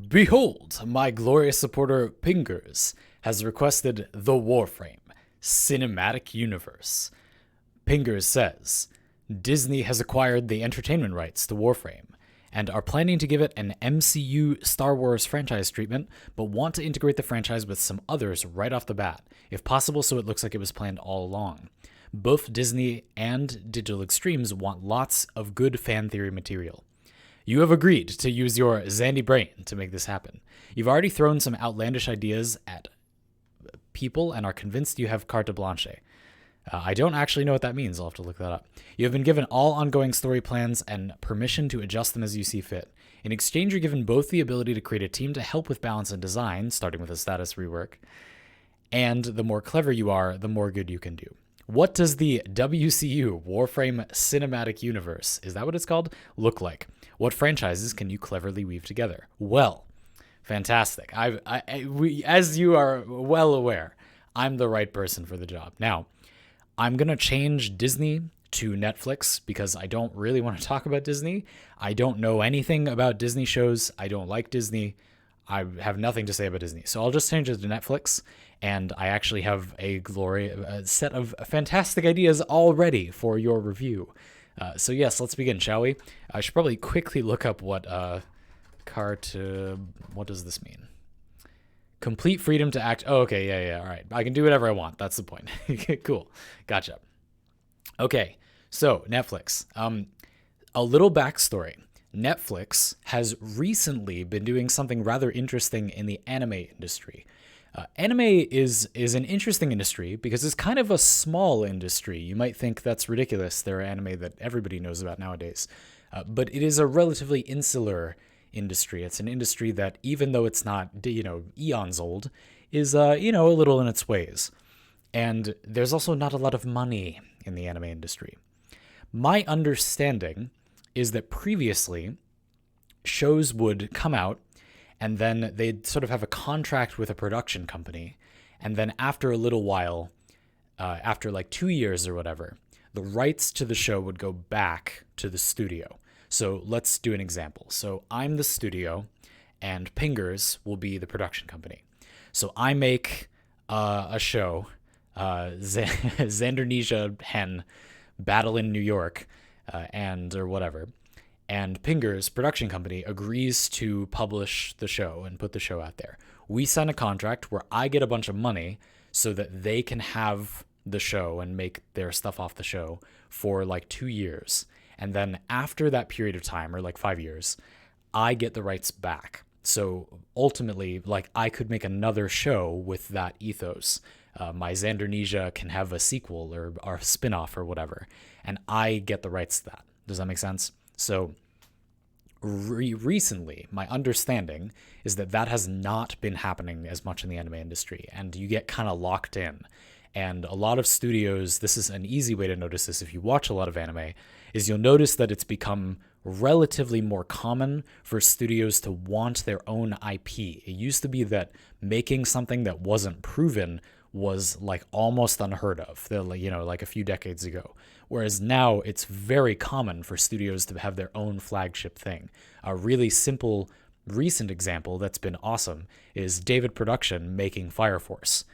Behold, my glorious supporter PNGRZ has requested the Warframe Cinematic Universe. PNGRZ says, Disney has acquired the entertainment rights to Warframe and are planning to give it an MCU Star Wars franchise treatment, but want to integrate the franchise with some others right off the bat, if possible so it looks like it was planned all along. Both Disney and Digital Extremes want lots of good fan theory material. You have agreed to use your Zandy brain to make this happen. You've already thrown some outlandish ideas at people and are convinced you have carte blanche. I don't actually know what that means. I'll have to look that up. You have been given all ongoing story plans and permission to adjust them as you see fit. In exchange, you're given both the ability to create a team to help with balance and design, starting with a status rework, and the more clever you are, the more good you can do. What does the WCU, Warframe Cinematic Universe, is that what it's called, look like? What franchises can you cleverly weave together? Well, fantastic. As you are well aware, I'm the right person for the job. Now, I'm going to change Disney to Netflix because I don't really want to talk about Disney. I don't know anything about Disney shows. I don't like Disney. I have nothing to say about Disney. So I'll just change it to Netflix. And I actually have a set of fantastic ideas already for your review. So yes, let's begin, shall we? I should probably quickly look up what what does this mean? Complete freedom to act. Oh, okay, yeah, all right. I can do whatever I want. That's the point. Cool. Gotcha. Okay, so Netflix. A little backstory. Netflix has recently been doing something rather interesting in the anime industry. Anime is an interesting industry because it's kind of a small industry. You might think that's ridiculous. There are anime that everybody knows about nowadays. But it is a relatively insular industry. It's an industry that, even though it's not, eons old, is, a little in its ways. And there's also not a lot of money in the anime industry. My understanding is that previously shows would come out and then they'd sort of have a contract with a production company. And then after a little while, after like 2 years or whatever, the rights to the show would go back to the studio. So let's do an example. So I'm the studio and PNGRZ will be the production company. So I make a show, Xandernesia Hen Battle in New York, or whatever. And PNGRZ production company agrees to publish the show and put the show out there. We sign a contract where I get a bunch of money so that they can have the show and make their stuff off the show for like 2 years. And then after that period of time, or like 5 years, I get the rights back. So ultimately, like, I could make another show with that ethos. My Xandernesia can have a sequel or a spin-off or whatever, and I get the rights to that. Does that make sense? So recently, my understanding is that has not been happening as much in the anime industry, and you get kind of locked in. And a lot of studios, this is an easy way to notice this if you watch a lot of anime, is you'll notice that it's become relatively more common for studios to want their own IP. It used to be that making something that wasn't proven was like almost unheard of, like a few decades ago. Whereas now it's very common for studios to have their own flagship thing. A really simple recent example that's been awesome is David Production making Fire Force.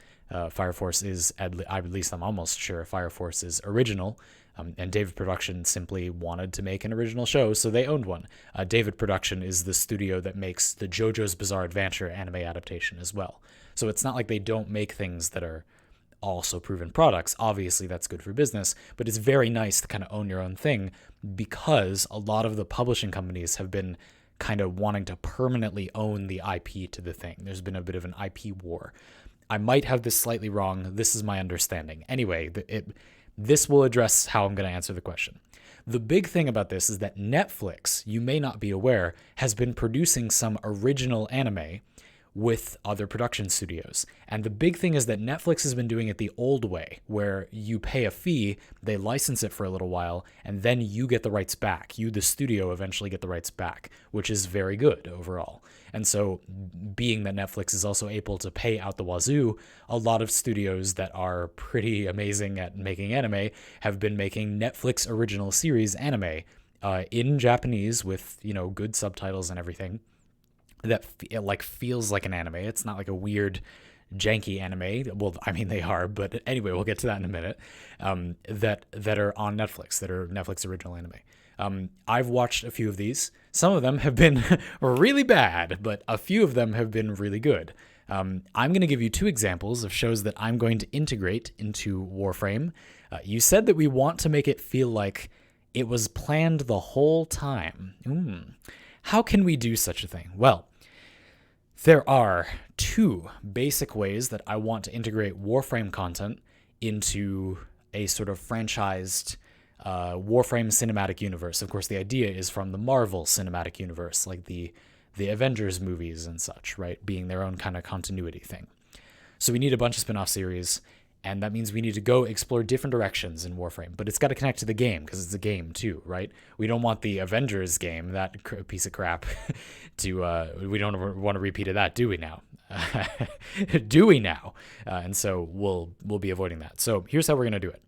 Fire Force is, at least I'm almost sure, Fire Force is original, and David Production simply wanted to make an original show, so they owned one. David Production is the studio that makes the JoJo's Bizarre Adventure anime adaptation as well. So it's not like they don't make things that are also proven products. Obviously, that's good for business, but it's very nice to kind of own your own thing because a lot of the publishing companies have been kind of wanting to permanently own the IP to the thing. There's been a bit of an IP war. I might have this slightly wrong. This is my understanding. Anyway, this will address how I'm going to answer the question. The big thing about this is that Netflix, you may not be aware, has been producing some original anime with other production studios. And the big thing is that Netflix has been doing it the old way, where you pay a fee, they license it for a little while, and then you get the rights back. You, the studio, eventually get the rights back, which is very good overall. And so, being that Netflix is also able to pay out the wazoo, a lot of studios that are pretty amazing at making anime have been making Netflix original series anime in Japanese with, good subtitles and everything. that it like feels like an anime. It's not like a weird janky anime. Well, I mean they are, but anyway, we'll get to that in a minute. That are on Netflix, that are Netflix original anime. I've watched a few of these. Some of them have been really bad, but a few of them have been really good. I'm going to give you two examples of shows that I'm going to integrate into Warframe. You said that we want to make it feel like it was planned the whole time. How can we do such a thing? Well, there are two basic ways that I want to integrate Warframe content into a sort of franchised Warframe cinematic universe. Of course, the idea is from the Marvel cinematic universe, like the Avengers movies and such, right? Being their own kind of continuity thing. So we need a bunch of spin-off series, and that means we need to go explore different directions in Warframe. But it's got to connect to the game, because it's a game too, right? We don't want the Avengers game, that piece of crap, we don't want to repeat of that, do we now? Do we now? And so we'll be avoiding that. So here's how we're going to do it.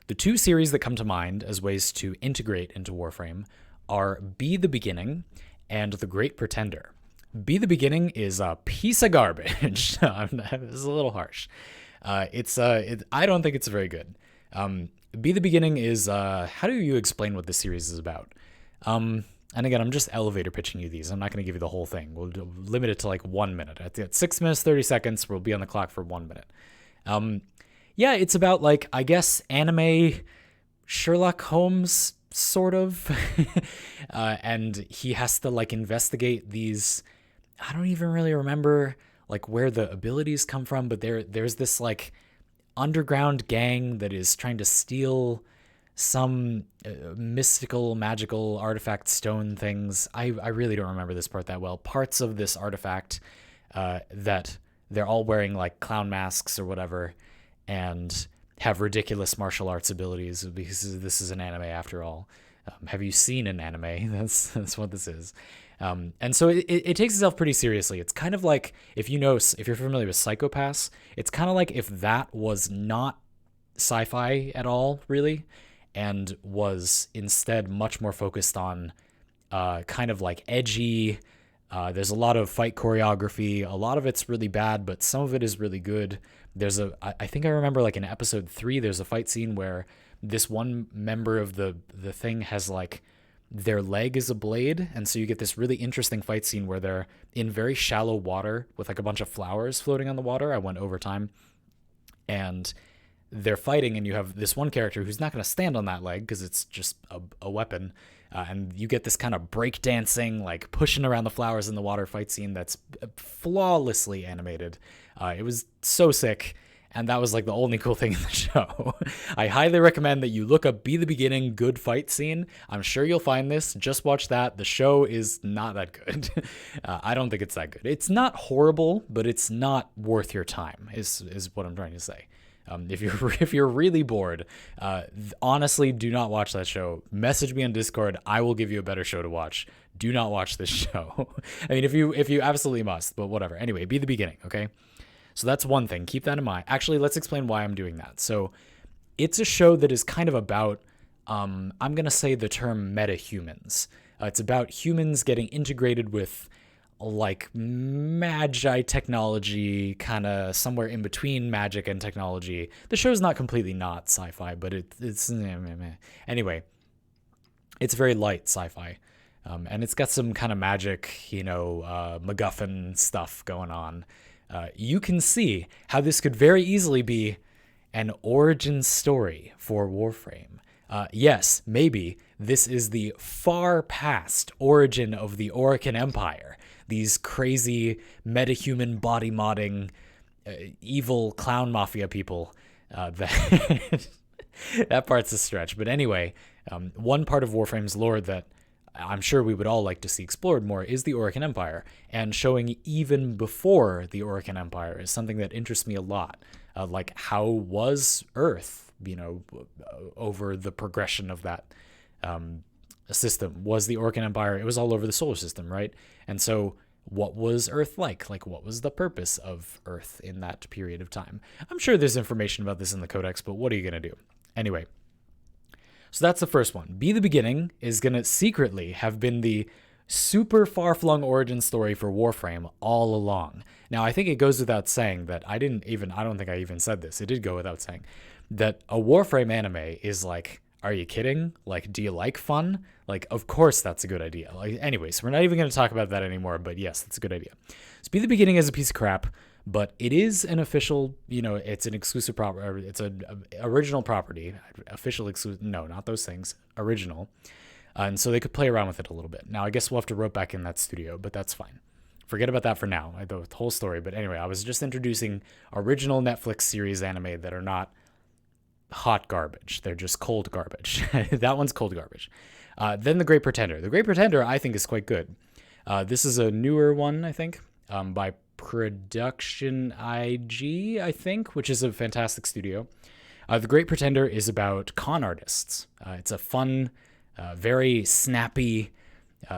The two series that come to mind as ways to integrate into Warframe are Be the Beginning and The Great Pretender. Be the Beginning is a piece of garbage. It's a little harsh. I don't think it's very good. Be the Beginning is, how do you explain what this series is about? And again, I'm just elevator pitching you these. I'm not going to give you the whole thing. We'll limit it to like 1 minute. At 6 minutes, 30 seconds, we'll be on the clock for 1 minute. Yeah, it's about like, I guess, anime Sherlock Holmes, sort of. And he has to like investigate these, I don't even really remember like where the abilities come from, but there's this like underground gang that is trying to steal some mystical, magical artifact stone things. I really don't remember this part that well. Parts of this artifact that they're all wearing like clown masks or whatever and have ridiculous martial arts abilities, because this is an anime after all. Have you seen an anime? That's what this is. And so it takes itself pretty seriously. It's kind of like, if you're familiar with Psycho-Pass, it's kind of like if that was not sci-fi at all, really, and was instead much more focused on kind of like edgy. There's a lot of fight choreography. A lot of it's really bad, but some of it is really good. I think I remember like in episode 3, there's a fight scene where this one member of the thing has like their leg is a blade, and so you get this really interesting fight scene where they're in very shallow water with like a bunch of flowers floating on the water. I went over time, and they're fighting, and you have this one character who's not going to stand on that leg because it's just a weapon, and you get this kind of breakdancing, like pushing around the flowers in the water fight scene that's flawlessly animated. It was so sick. And that was like the only cool thing in the show. I highly recommend that you look up Be the Beginning good fight scene. I'm sure you'll find this. Just watch that. The show is not that good. I don't think it's that good. It's not horrible, but it's not worth your time, is what I'm trying to say. If you're really bored, honestly, do not watch that show. Message me on Discord. I will give you a better show to watch. Do not watch this show. I mean, if you absolutely must, but whatever. Anyway, Be the Beginning, okay? So that's one thing. Keep that in mind. Actually, let's explain why I'm doing that. So it's a show that is kind of about, I'm going to say the term metahumans. It's about humans getting integrated with like magi technology, kind of somewhere in between magic and technology. The show's not completely not sci-fi, but it's anyway, it's very light sci-fi. And it's got some kind of magic, MacGuffin stuff going on. You can see how this could very easily be an origin story for Warframe. Yes, maybe this is the far past origin of the Orokin Empire. These crazy metahuman body modding evil clown mafia people. That part's a stretch. But anyway, one part of Warframe's lore that I'm sure we would all like to see explored more is the Orokin Empire, and showing even before the Orokin Empire is something that interests me a lot. Like, how was Earth, over the progression of that system? Was the Orokin Empire, it was all over the solar system, right? And so what was Earth like? Like, what was the purpose of Earth in that period of time? I'm sure there's information about this in the Codex, but what are you going to do? Anyway. So that's the first one. Be the Beginning is going to secretly have been the super far-flung origin story for Warframe all along. Now, I think it goes without saying that I don't think I even said this. It did go without saying that a Warframe anime is like, are you kidding? Like, do you like fun? Like, of course that's a good idea. Like, anyways, we're not even going to talk about that anymore, but yes, that's a good idea. So Be the Beginning is a piece of crap, but it is an official, it's an exclusive property. It's an original property. Official exclusive, no, not those things. Original. And so they could play around with it a little bit. Now, I guess we'll have to rope back in that studio, but that's fine. Forget about that for now, the whole story. But anyway, I was just introducing original Netflix series anime that are not hot garbage. They're just cold garbage. That one's cold garbage. Then The Great Pretender. The Great Pretender, I think, is quite good. This is a newer one, I think, by Production IG, I think, which is a fantastic studio. The Great Pretender is about con artists. It's a fun, very snappy,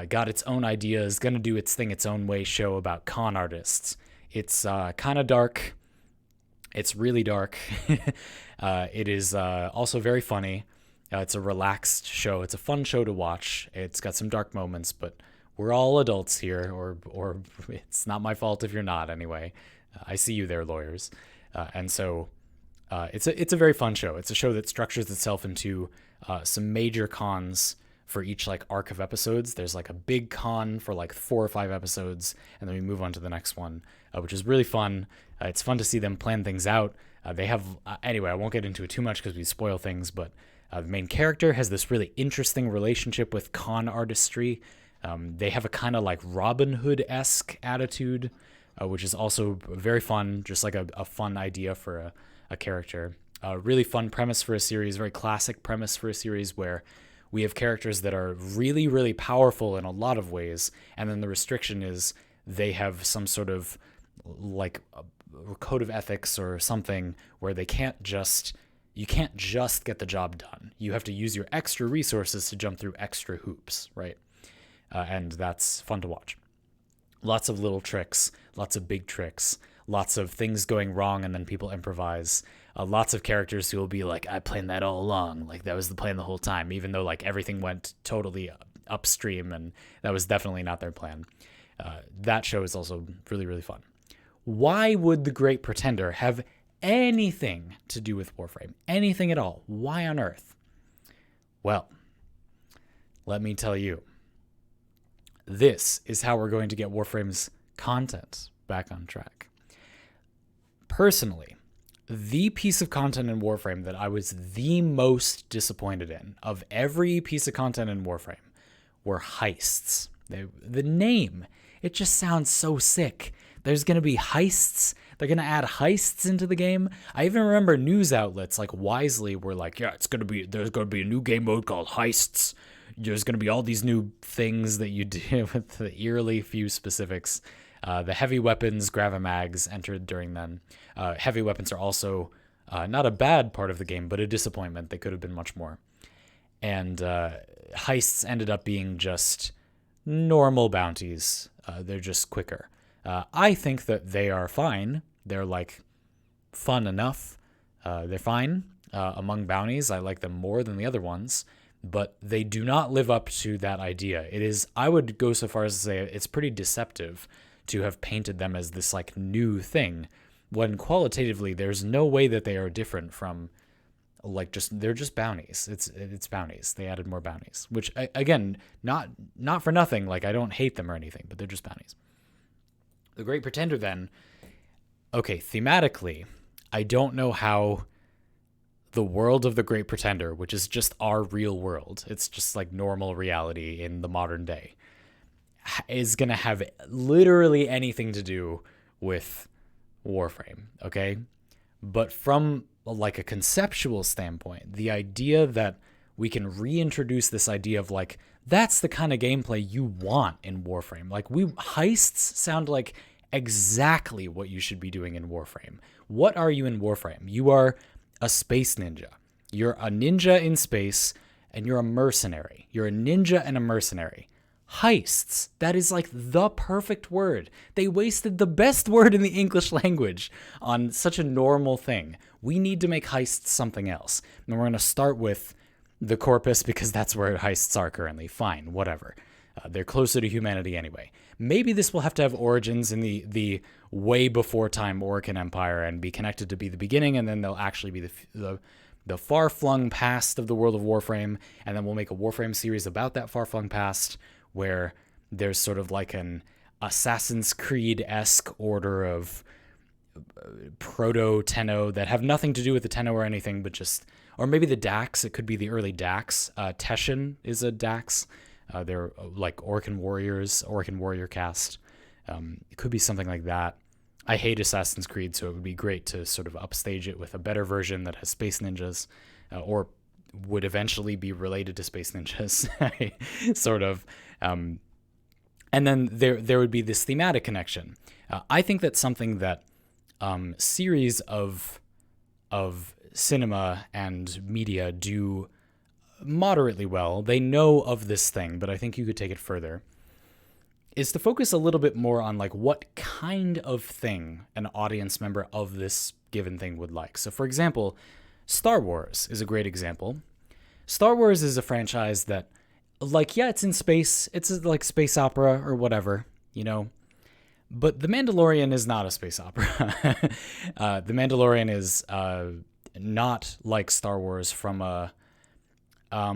got its own ideas, gonna do its thing its own way show about con artists. It's kind of dark. It's really dark. It is also very funny. It's a relaxed show. It's a fun show to watch. It's got some dark moments, but we're all adults here, or it's not my fault if you're not anyway. I see you there, lawyers. And so it's a very fun show. It's a show that structures itself into some major cons for each like arc of episodes. There's like a big con for like 4 or 5 episodes, and then we move on to the next one, which is really fun. It's fun to see them plan things out. They have, anyway, I won't get into it too much because we spoil things, but the main character has this really interesting relationship with con artistry. They have a kind of like Robin Hood-esque attitude, which is also very fun, just like a fun idea for a character. Really fun premise for a series, very classic premise for a series where we have characters that are really, really powerful in a lot of ways, and then the restriction is they have some sort of like a code of ethics or something where you can't just get the job done. You have to use your extra resources to jump through extra hoops, right? And that's fun to watch. Lots of little tricks, lots of big tricks, lots of things going wrong and then people improvise. Lots of characters who will be like, I planned that all along. Like, that was the plan the whole time, even though like everything went totally upstream and that was definitely not their plan. That show is also really, really fun. Why would The Great Pretender have anything to do with Warframe? Anything at all? Why on earth? Well, let me tell you. This is how we're going to get Warframe's content back on track. Personally, the piece of content in Warframe that I was the most disappointed in of every piece of content in Warframe were heists. The name, it just sounds so sick. There's going to be heists. They're going to add heists into the game. I even remember news outlets like Wisely were like, yeah, there's going to be a new game mode called Heists. There's going to be all these new things that you do with the eerily few specifics. The heavy weapons, Gravamags entered during then. Heavy weapons are also not a bad part of the game, but a disappointment. They could have been much more. And heists ended up being just normal bounties. They're just quicker. I think that they are fine. They're like fun enough. They're fine among bounties. I like them more than the other ones, but they do not live up to that idea. It is, I would go so far as to say it's pretty deceptive to have painted them as this like new thing when qualitatively there's no way that they are different from like they're just bounties. It's bounties. They added more bounties, which again, not for nothing. Like, I don't hate them or anything, but they're just bounties. The Great Pretender then, okay, thematically, I don't know how the world of The Great Pretender, which is just our real world, it's just like normal reality in the modern day, is going to have literally anything to do with Warframe, okay? But from like a conceptual standpoint, the idea that we can reintroduce this idea of like, that's the kind of gameplay you want in Warframe. Like, heists sound like exactly what you should be doing in Warframe. What are you in Warframe? You are a space ninja. You're a ninja in space, and you're a mercenary. You're a ninja and a mercenary. Heists. That is like the perfect word. They wasted the best word in the English language on such a normal thing. We need to make heists something else. And we're going to start with the Corpus because that's where heists are currently. Fine, whatever. They're closer to humanity anyway. Maybe this will have to have origins in the way before time Orokin Empire and be connected to be the beginning, and then they'll actually be the far-flung past of the world of Warframe, and then we'll make a Warframe series about that far-flung past where there's sort of like an Assassin's Creed-esque order of proto-Tenno that have nothing to do with the Tenno or anything, but just... Or maybe the Dax. It could be the early Dax. Teshin is a Dax. They're like Orcan Warriors, Orcan Warrior cast. It could be something like that. I hate Assassin's Creed, so it would be great to sort of upstage it with a better version that has space ninjas, or would eventually be related to space ninjas, sort of. And then there would be this thematic connection. I think that's something that series of cinema and media do moderately well. They know of this thing, but I think you could take it further, is to focus a little bit more on like what kind of thing an audience member of this given thing would like. So for example, Star Wars is a great example. Star Wars is a franchise that, like, yeah, it's in space. It's like space opera or whatever, you know. But The Mandalorian is not a space opera. The Mandalorian is not like Star Wars from a... I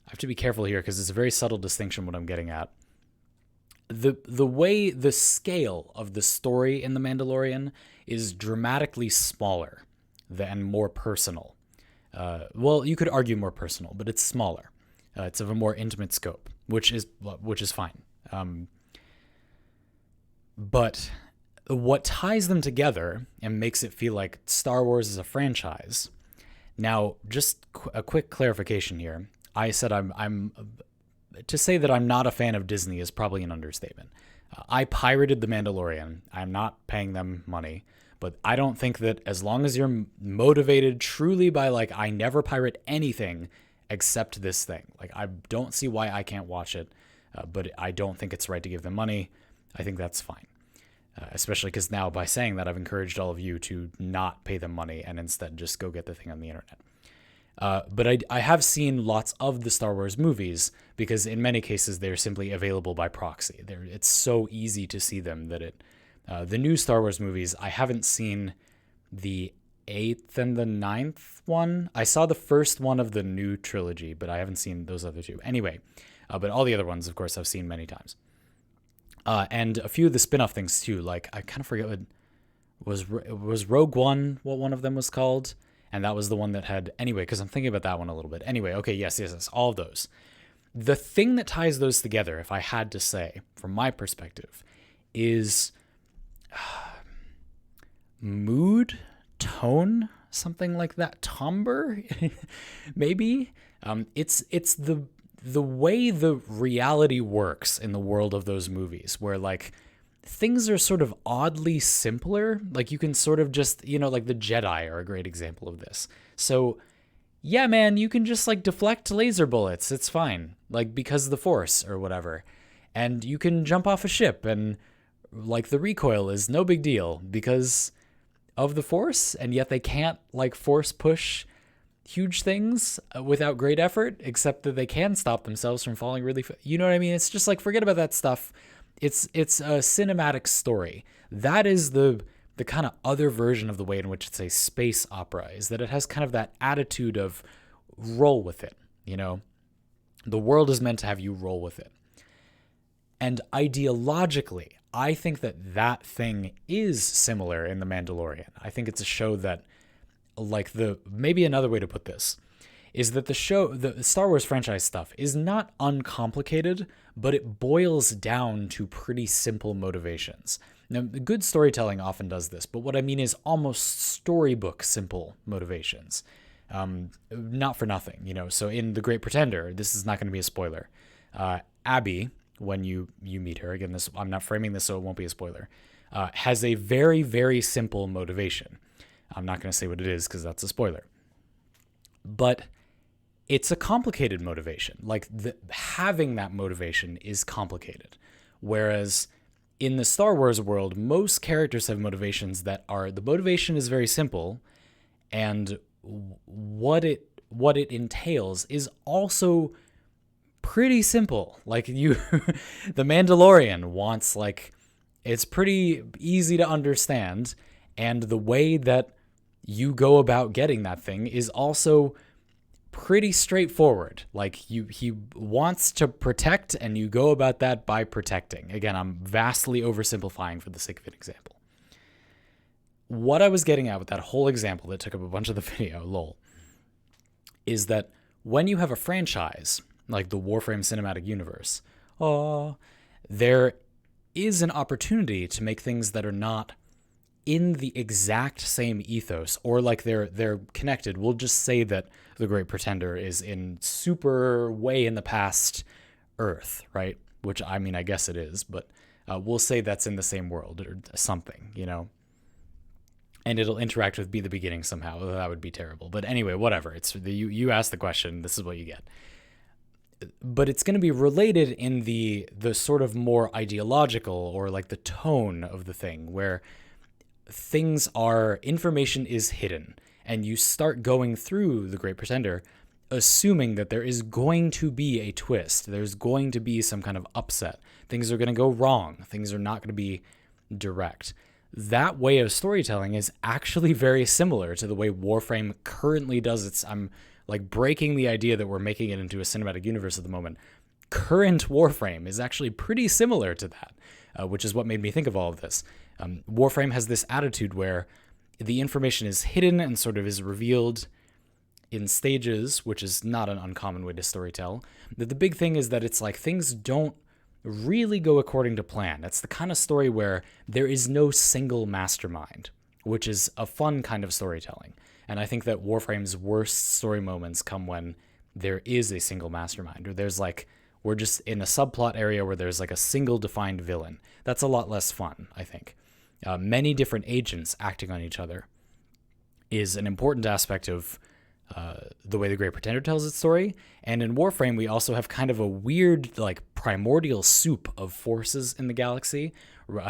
have to be careful here because it's a very subtle distinction what I'm getting at. The way, the scale of the story in The Mandalorian is dramatically smaller and more personal. Well, you could argue more personal, but it's smaller. It's of a more intimate scope, which is fine. But what ties them together and makes it feel like Star Wars is a franchise. Now, just a quick clarification here. I said I'm to say that I'm not a fan of Disney is probably an understatement. I pirated The Mandalorian. I'm not paying them money, but I don't think that as long as you're motivated truly by like, I never pirate anything except this thing. Like, I don't see why I can't watch it, but I don't think it's right to give them money. I think that's fine. Especially because now by saying that, I've encouraged all of you to not pay them money and instead just go get the thing on the internet. But I have seen lots of the Star Wars movies because in many cases they're simply available by proxy. It's so easy to see them that the new Star Wars movies, I haven't seen the 8th and the 9th one. I saw the first one of the new trilogy, but I haven't seen those other two. Anyway, but all the other ones, of course, I've seen many times. And a few of the spin-off things too. Like, I kind of forget what was Rogue One, what one of them was called. And that was the one that had, anyway, because I'm thinking about that one a little bit. Anyway, okay, yes, all of those. The thing that ties those together, if I had to say, from my perspective, is mood, tone, something like that. Timbre, maybe. It's the way the reality works in the world of those movies, where like things are sort of oddly simpler. Like you can sort of just, like the Jedi are a great example of this. So yeah, man, you can just like deflect laser bullets. It's fine. Like because of the Force or whatever. And you can jump off a ship and like the recoil is no big deal because of the Force. And yet they can't like force push huge things without great effort, except that they can stop themselves from falling really you know what I mean? It's just like, forget about that stuff. It's a cinematic story. That is the kind of other version of the way in which it's a space opera, is that it has kind of that attitude of roll with it, The world is meant to have you roll with it. And ideologically, I think that thing is similar in The Mandalorian. I think it's a show that, like maybe another way to put this is that the Star Wars franchise stuff is not uncomplicated, but it boils down to pretty simple motivations. Now, good storytelling often does this, but what I mean is almost storybook simple motivations. Not for nothing, So in The Great Pretender, this is not going to be a spoiler. Abby, when you meet her, again, I'm not framing this so it won't be a spoiler, has a very, very simple motivation. I'm not going to say what it is because that's a spoiler. But it's a complicated motivation. Like having that motivation is complicated. Whereas in the Star Wars world, most characters have motivations that the motivation is very simple, and what it entails is also pretty simple. Like you, the Mandalorian wants like, it's pretty easy to understand. And the way that you go about getting that thing is also pretty straightforward. Like he wants to protect, and you go about that by protecting. Again, I'm vastly oversimplifying for the sake of an example. What I was getting at with that whole example that took up a bunch of the video, lol, is that when you have a franchise like the Warframe cinematic universe, there is an opportunity to make things that are not in the exact same ethos, or like they're connected. We'll just say that the Great Pretender is in super way in the past Earth, right? Which, I mean, I guess it is, but we'll say that's in the same world or something, you know? And it'll interact with Be the Beginning somehow. That would be terrible. But anyway, whatever. It's you ask the question, this is what you get. But it's going to be related in the sort of more ideological, or like the tone of the thing, where information is hidden, and you start going through the Great Pretender assuming that there is going to be a twist. There's going to be some kind of upset. Things are going to go wrong. Things are not going to be direct. That way of storytelling is actually very similar to the way Warframe currently does its. I'm like breaking the idea that we're making it into a cinematic universe at the moment. Current Warframe is actually pretty similar to that, which is what made me think of all of this. Warframe has this attitude where the information is hidden and sort of is revealed in stages, which is not an uncommon way to storytell. The big thing is that it's like things don't really go according to plan. It's the kind of story where there is no single mastermind, which is a fun kind of storytelling. And I think that Warframe's worst story moments come when there is a single mastermind, or there's like, we're just in a subplot area where there's like a single defined villain. That's a lot less fun, I think. Many different agents acting on each other is an important aspect of the way the Great Pretender tells its story. And in Warframe, we also have kind of a weird, like, primordial soup of forces in the galaxy,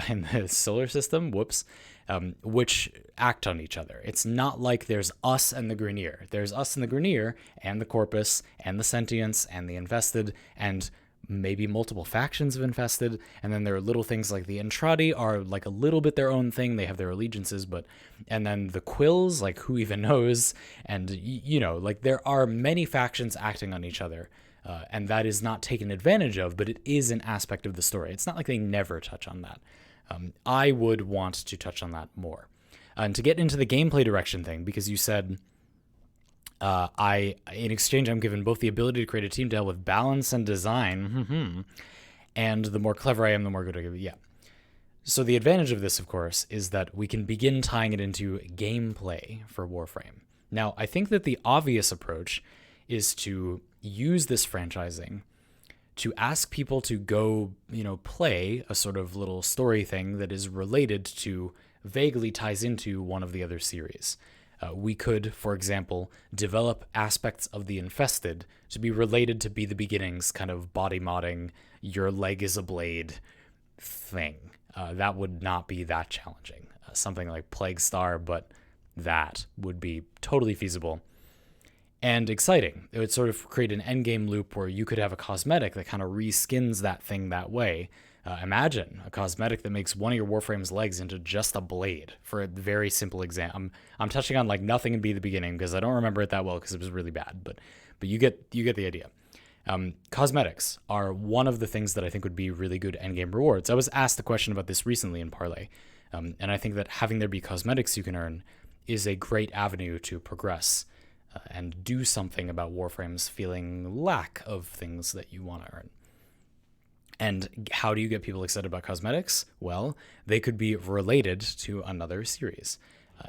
in the solar system, which act on each other. It's not like there's us and the Grineer. There's us and the Grineer, and the Corpus, and the Sentients, and the Infested, and maybe multiple factions of Infested, and then there are little things like the Entradi are like a little bit their own thing. They have their allegiances, and then the Quills, like who even knows, and you know, like there are many factions acting on each other, and that is not taken advantage of, but it is an aspect of the story. It's not like they never touch on that. I would want to touch on that more. And to get into the gameplay direction thing, because you said, in exchange, I'm given both the ability to create a team to help with balance and design, and the more clever I am, the more good I get. Yeah. So the advantage of this, of course, is that we can begin tying it into gameplay for Warframe. Now, I think that the obvious approach is to use this franchising to ask people to go, play a sort of little story thing that is related to, vaguely ties into one of the other series. We could, for example, develop aspects of the Infested to be related to Be the Beginning's kind of body modding, your leg is a blade thing. That would not be that challenging. Something like Plague Star, but that would be totally feasible and exciting. It would sort of create an endgame loop where you could have a cosmetic that kind of reskins that thing that way. Imagine a cosmetic that makes one of your Warframe's legs into just a blade, for a very simple example. I'm touching on like nothing in Be the Beginning because I don't remember it that well because it was really bad, but you get the idea. Cosmetics are one of the things that I think would be really good endgame rewards. I was asked the question about this recently in Parley, and I think that having there be cosmetics you can earn is a great avenue to progress and do something about Warframe's feeling lack of things that you want to earn. And how do you get people excited about cosmetics? Well, they could be related to another series,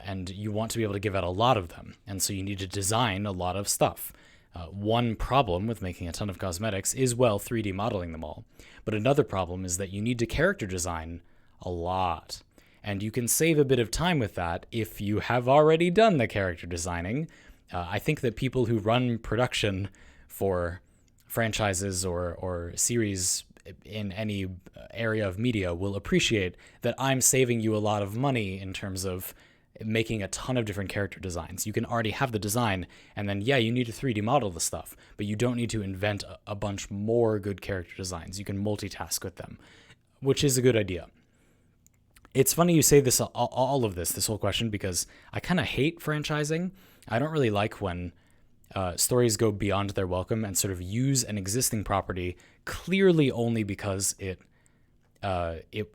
and you want to be able to give out a lot of them, and so you need to design a lot of stuff. One problem with making a ton of cosmetics is, 3D modeling them all. But another problem is that you need to character design a lot. And you can save a bit of time with that if you have already done the character designing. I think that people who run production for franchises or series in any area of media will appreciate that I'm saving you a lot of money in terms of making a ton of different character designs. You can already have the design, and then, yeah, you need to 3D model the stuff, but you don't need to invent a bunch more good character designs. You can multitask with them, which is a good idea. It's funny you say this, all of this whole question, because I kind of hate franchising. I don't really like when stories go beyond their welcome and sort of use an existing property clearly only because it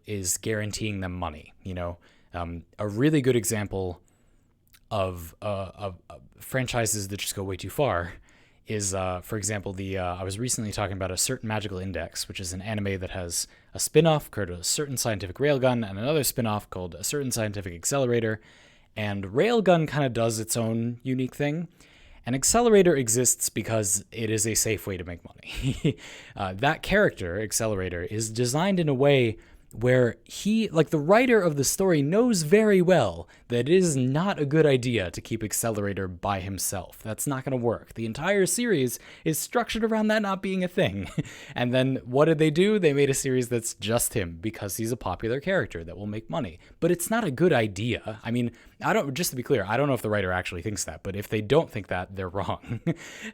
is guaranteeing them money. A really good example of franchises that just go way too far is, for example, I was recently talking about A Certain Magical Index, which is an anime that has a spin-off called A Certain Scientific Railgun and another spin-off called A Certain Scientific Accelerator. And Railgun kind of does its own unique thing. And Accelerator exists because it is a safe way to make money. That character, Accelerator, is designed in a way where the writer of the story knows very well that it is not a good idea to keep Accelerator by himself. That's not going to work. The entire series is structured around that not being a thing. And then what did they do? They made a series that's just him because he's a popular character that will make money. But it's not a good idea. I mean, just to be clear, I don't know if the writer actually thinks that, but if they don't think that, they're wrong.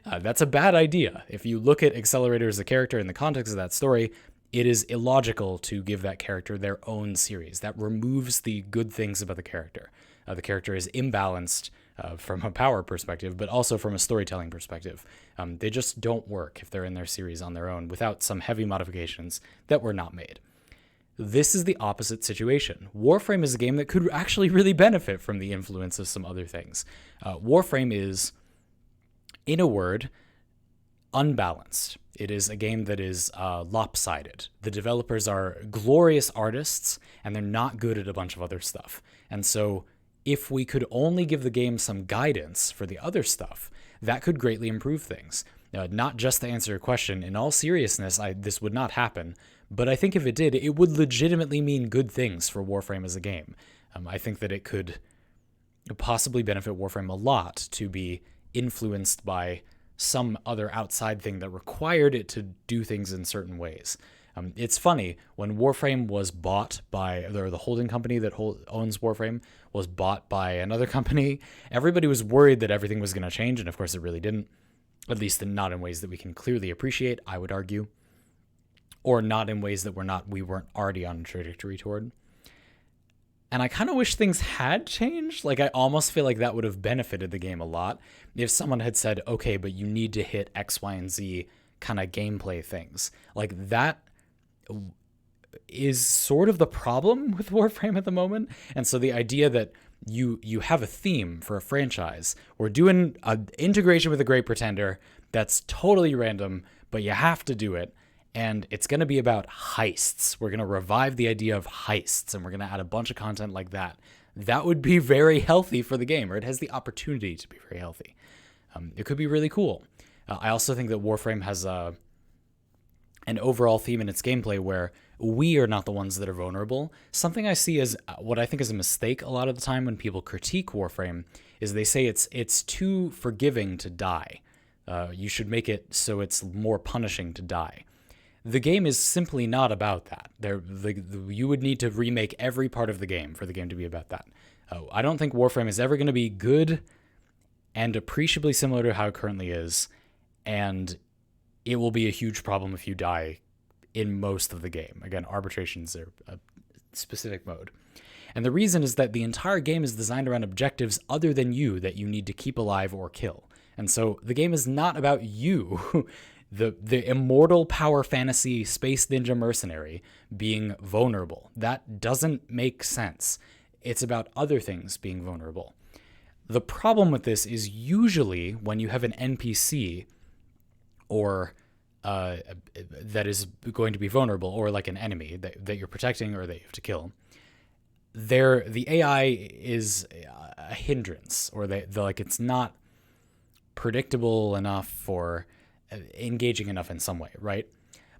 That's a bad idea. If you look at Accelerator as a character in the context of that story, it is illogical to give that character their own series. That removes the good things about the character. The character is imbalanced from a power perspective, but also from a storytelling perspective. They just don't work if they're in their series on their own without some heavy modifications that were not made. This is the opposite situation. Warframe is a game that could actually really benefit from the influence of some other things. Warframe is, in a word, unbalanced. It is a game that is lopsided. The developers are glorious artists, and they're not good at a bunch of other stuff. And so if we could only give the game some guidance for the other stuff, that could greatly improve things. Not just to answer your question, in all seriousness, this would not happen, but I think if it did, it would legitimately mean good things for Warframe as a game. I think that it could possibly benefit Warframe a lot to be influenced by some other outside thing that required it to do things in certain ways. It's funny, when Warframe was bought by, or the holding company that owns Warframe was bought by another company, everybody was worried that everything was going to change, and of course it really didn't. At least not in ways that we can clearly appreciate, I would argue. Or not in ways that we weren't already on a trajectory toward. And I kind of wish things had changed. I almost feel like that would have benefited the game a lot if someone had said, okay, but you need to hit X, Y, and Z kind of gameplay things. That is sort of the problem with Warframe at the moment. And so the idea that you have a theme for a franchise, we're doing an integration with a Great Pretender that's totally random, but you have to do it. And it's going to be about heists. We're going to revive the idea of heists, and we're going to add a bunch of content like that. That would be very healthy for the game, or it has the opportunity to be very healthy. It could be really cool. I also think that Warframe has an overall theme in its gameplay where we are not the ones that are vulnerable. Something I see as what I think is a mistake a lot of the time when people critique Warframe is they say it's too forgiving to die. You should make it so it's more punishing to die. The game is simply not about that. You would need to remake every part of the game for the game to be about that. I don't think Warframe is ever going to be good and appreciably similar to how it currently is, and it will be a huge problem if you die in most of the game. Again, arbitrations are a specific mode. And the reason is that the entire game is designed around objectives other than you that you need to keep alive or kill. And so the game is not about you. The immortal power fantasy space ninja mercenary being vulnerable. That doesn't make sense. It's about other things being vulnerable. The problem with this is usually when you have an NPC or that is going to be vulnerable, or like an enemy that you're protecting or that you have to kill, the AI is a hindrance, or it's not predictable enough or engaging enough in some way, right?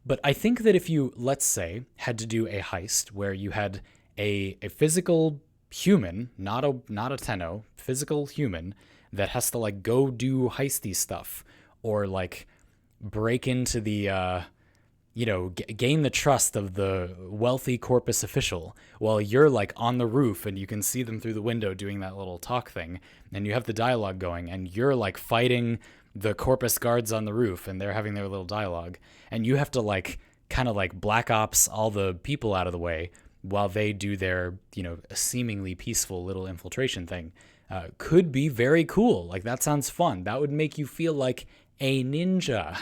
But I think that if you, let's say, had to do a heist where you had a physical human, not a Tenno, physical human that has to go do heisty stuff, or break into the gain the trust of the wealthy corpus official while you're like on the roof and you can see them through the window doing that little talk thing, and you have the dialogue going, and you're like fighting the corpus guards on the roof and they're having their little dialogue, and you have to like kind of like black ops all the people out of the way while they do their, seemingly peaceful little infiltration thing. Could be very cool. Like, that sounds fun. That would make you feel like a ninja,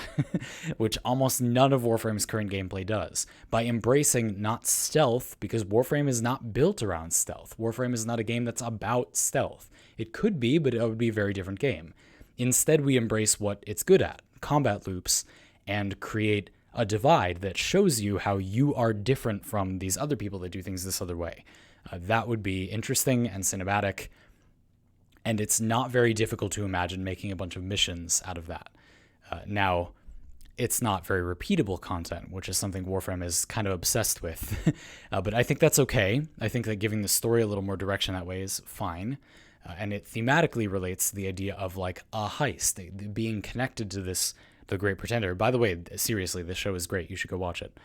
which almost none of Warframe's current gameplay does, by embracing not stealth, because Warframe is not built around stealth. Warframe is not a game that's about stealth. It could be, but it would be a very different game. Instead, we embrace what it's good at, combat loops, and create a divide that shows you how you are different from these other people that do things this other way. That would be interesting and cinematic, and it's not very difficult to imagine making a bunch of missions out of that. Now, it's not very repeatable content, which is something Warframe is kind of obsessed with. But I think that's okay. I think that giving the story a little more direction that way is fine. And it thematically relates to the idea of like a heist, being connected to The Great Pretender. By the way, seriously, this show is great. You should go watch it.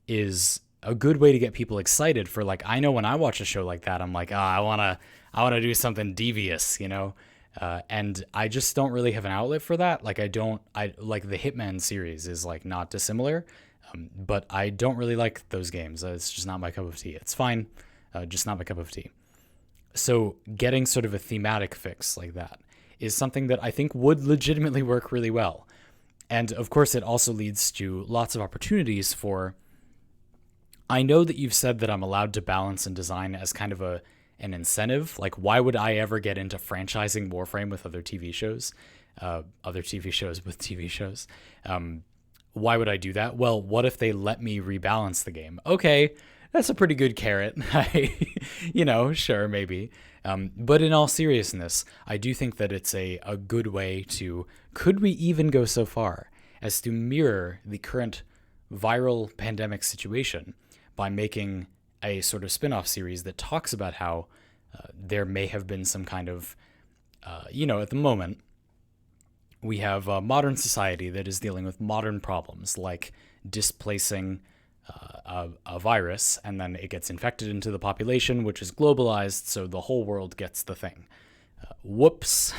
Is a good way to get people excited for, like, I know when I watch a show like that, I'm like, I want to do something devious, and I just don't really have an outlet for that. Like, I like the Hitman series is like not dissimilar, but I don't really like those games. It's just not my cup of tea. It's fine, just not my cup of tea. So getting sort of a thematic fix like that is something that I think would legitimately work really well. And of course, it also leads to lots of opportunities for, I know that you've said that I'm allowed to balance and design as kind of an incentive. Like, why would I ever get into franchising Warframe with other TV shows? With TV shows. Why would I do that? Well, what if they let me rebalance the game? Okay, that's a pretty good carrot. Sure, maybe. But in all seriousness, I do think that it's a good way to, could we even go so far as to mirror the current viral pandemic situation by making a sort of spin-off series that talks about how there may have been some kind of, at the moment, we have a modern society that is dealing with modern problems like displacing a virus, and then it gets infected into the population, which is globalized, so the whole world gets the thing. Whoops.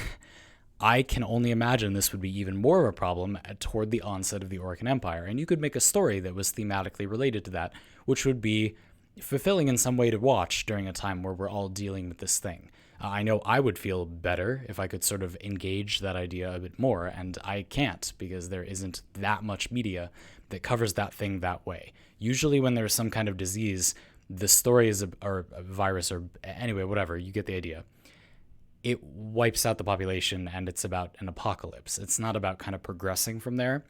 I can only imagine this would be even more of a problem toward the onset of the Orcan Empire, and you could make a story that was thematically related to that, which would be fulfilling in some way to watch during a time where we're all dealing with this thing. I know I would feel better if I could sort of engage that idea a bit more, and I can't because there isn't that much media that covers that thing that way. Usually when there's some kind of disease, the story is or a virus or anyway, whatever, you get the idea. It wipes out the population and it's about an apocalypse. It's not about kind of progressing from there.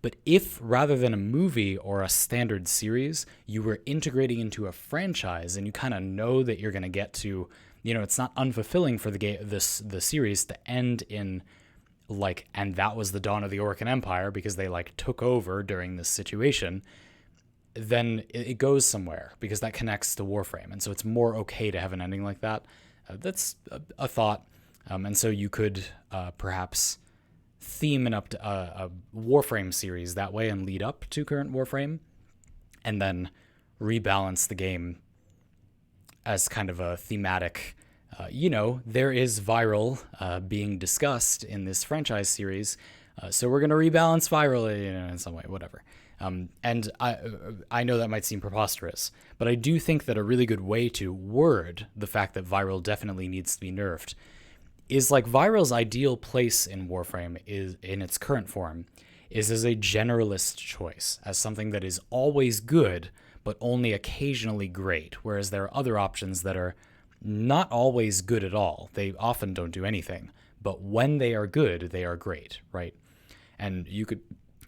But if rather than a movie or a standard series, you were integrating into a franchise and you kind of know that you're going to get to, it's not unfulfilling for the series to end in like, and that was the dawn of the Orcan Empire because they like took over during this situation, then it goes somewhere because that connects to Warframe. And so it's more okay to have an ending like that. That's a thought. And so you could perhaps theme a Warframe series that way and lead up to current Warframe, and then rebalance the game as kind of a thematic, there is viral being discussed in this franchise series, so we're going to rebalance viral in some way, whatever. And I know that might seem preposterous, but I do think that a really good way to word the fact that viral definitely needs to be nerfed is like viral's ideal place in Warframe is in its current form is as a generalist choice, as something that is always good, but only occasionally great, whereas there are other options that are not always good at all. They often don't do anything, but when they are good, they are great, right? And you could,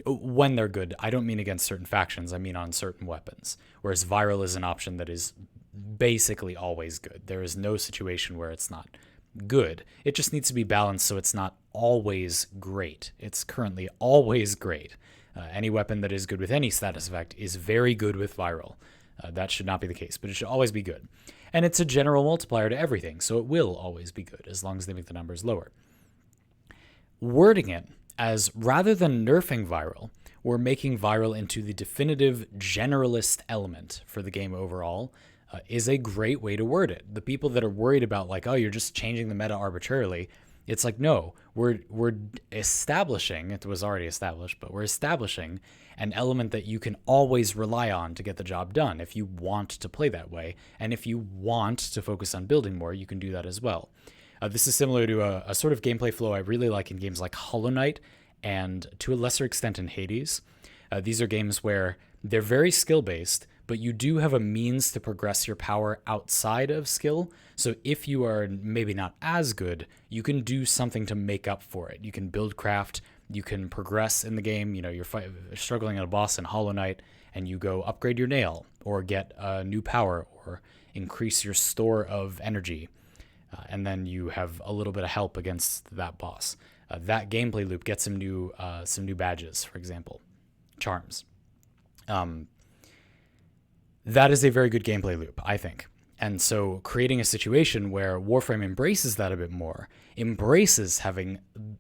when they're good, I don't mean against certain factions, I mean on certain weapons, whereas viral is an option that is basically always good. There is no situation where it's not good. It just needs to be balanced so it's not always great. It's currently always great. Any weapon that is good with any status effect is very good with viral. That should not be the case, but it should always be good. And it's a general multiplier to everything, so it will always be good as long as they make the numbers lower. Wording it as rather than nerfing viral, we're making viral into the definitive generalist element for the game overall, is a great way to word it. The people that are worried about like, oh, you're just changing the meta arbitrarily, it's like, no, we're establishing, it was already established, but we're establishing an element that you can always rely on to get the job done if you want to play that way. And if you want to focus on building more, you can do that as well. This is similar to a sort of gameplay flow I really like in games like Hollow Knight and to a lesser extent in Hades. These are games where they're very skill-based, but you do have a means to progress your power outside of skill. So if you are maybe not as good, you can do something to make up for it. You can build craft, you can progress in the game. You know, you're struggling at a boss in Hollow Knight, and you go upgrade your nail, or get a new power, or increase your store of energy. And then you have a little bit of help against that boss. That gameplay loop gets some new badges, for example, charms. That is a very good gameplay loop, I think. And so creating a situation where Warframe embraces that a bit more, embraces having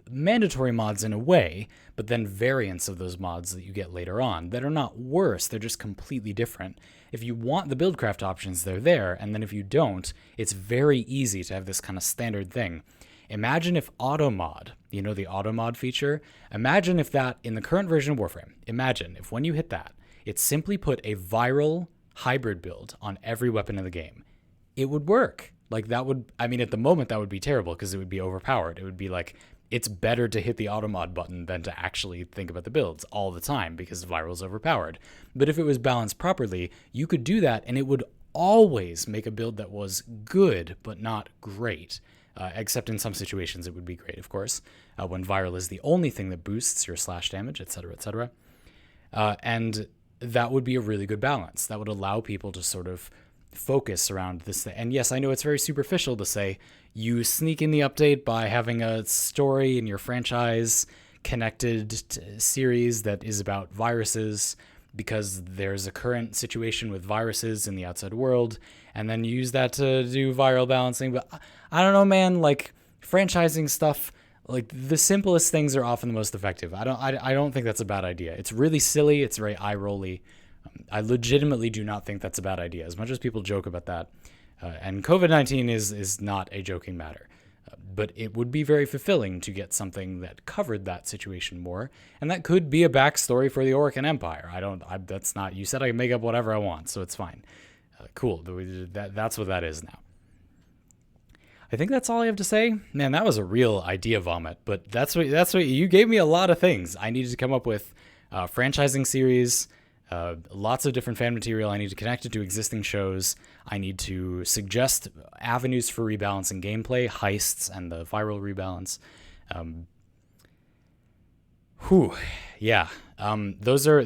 mandatory mods in a way, but then variants of those mods that you get later on that are not worse, they're just completely different. If you want the buildcraft options, they're there, and then if you don't, it's very easy to have this kind of standard thing. Imagine if automod, you know, the automod feature, imagine if that, in the current version of Warframe, imagine if when you hit that, it simply put a viral hybrid build on every weapon in the game. It would work. Like that would, I mean, at the moment that would be terrible because it would be overpowered. It would be like, it's better to hit the automod button than to actually think about the builds all the time because viral is overpowered. But if it was balanced properly, you could do that and it would always make a build that was good but not great. Except in some situations it would be great, of course, when viral is the only thing that boosts your slash damage, etc., etc. And that would be a really good balance. That would allow people to sort of focus around this thing. And yes, I know it's very superficial to say you sneak in the update by having a story in your franchise connected series that is about viruses because there's a current situation with viruses in the outside world, and then you use that to do viral balancing. But I don't know, man, like franchising stuff, like the simplest things are often the most effective. I don't think that's a bad idea. It's really silly. It's very eye-rolly. I legitimately do not think that's a bad idea, as much as people joke about that. And COVID-19 is not a joking matter. But it would be very fulfilling to get something that covered that situation more. And that could be a backstory for the Orcan Empire. That's not, you said I can make up whatever I want, so it's fine. Cool. That's what that is now. I think that's all I have to say. Man, that was a real idea vomit, but that's what you gave me a lot of things. I needed to come up with franchising series, lots of different fan material. I need to connect it to existing shows. I need to suggest avenues for rebalancing gameplay, heists, and the viral rebalance.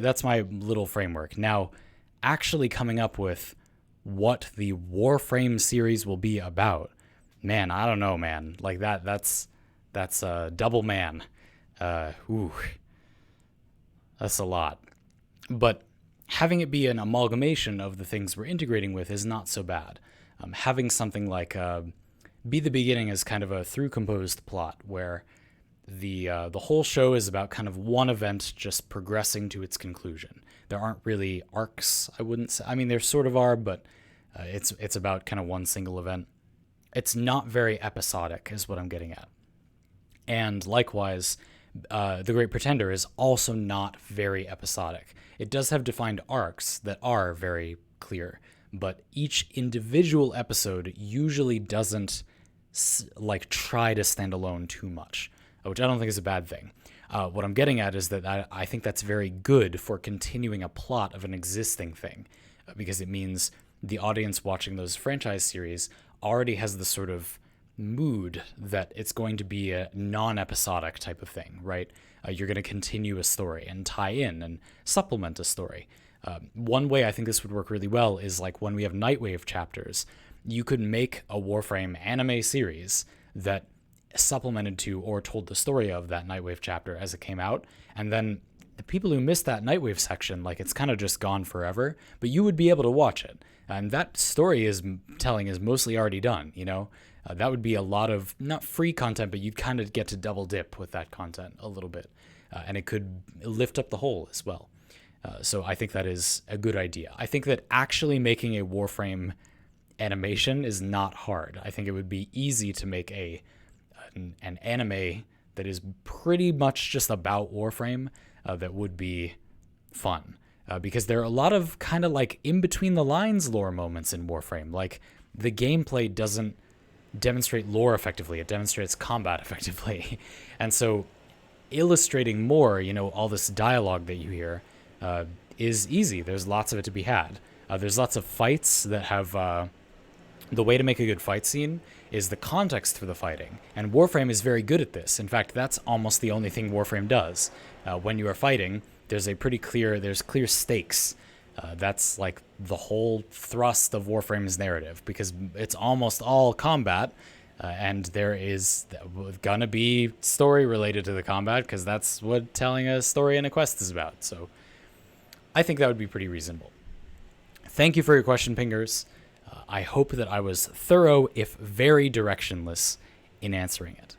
That's my little framework. Now, actually coming up with what the Warframe series will be about, man, I don't know, man. Like that's a double man. That's a lot. But having it be an amalgamation of the things we're integrating with is not so bad. Having something like be the beginning as kind of a through-composed plot where the whole show is about kind of one event just progressing to its conclusion. There aren't really arcs, I wouldn't say. I mean, there sort of are, but it's about kind of one single event. It's not very episodic is what I'm getting at. And likewise, The Great Pretender is also not very episodic. It does have defined arcs that are very clear, but each individual episode usually doesn't try to stand alone too much, which I don't think is a bad thing. What I'm getting at is that I think that's very good for continuing a plot of an existing thing, because it means the audience watching those franchise series already has the sort of mood that it's going to be a non-episodic type of thing, right? You're going to continue a story and tie in and supplement a story. One way I think this would work really well is like when we have Nightwave chapters, you could make a Warframe anime series that supplemented to or told the story of that Nightwave chapter as it came out, and then the people who missed that Nightwave section, like it's kind of just gone forever, but you would be able to watch it. And that story is mostly already done, you know? That would be a lot of, not free content, but you'd kind of get to double dip with that content a little bit. and it could lift up the whole as well. So I think that is a good idea. I think that actually making a Warframe animation is not hard. I think it would be easy to make an anime that is pretty much just about Warframe that would be fun. Because there are a lot of kind of like in between the lines lore moments in Warframe. Like the gameplay doesn't demonstrate lore effectively, it demonstrates combat effectively. And so illustrating more, all this dialogue that you hear is easy. There's lots of it to be had. There's lots of fights that have the way to make a good fight scene is the context for the fighting. And Warframe is very good at this. In fact, that's almost the only thing Warframe does. When you are fighting, there's clear stakes. That's like the whole thrust of Warframe's narrative, because it's almost all combat, and there is gonna be story related to the combat, because that's what telling a story in a quest is about. So I think that would be pretty reasonable. Thank you for your question, Pingers. I hope that I was thorough, if very directionless, in answering it.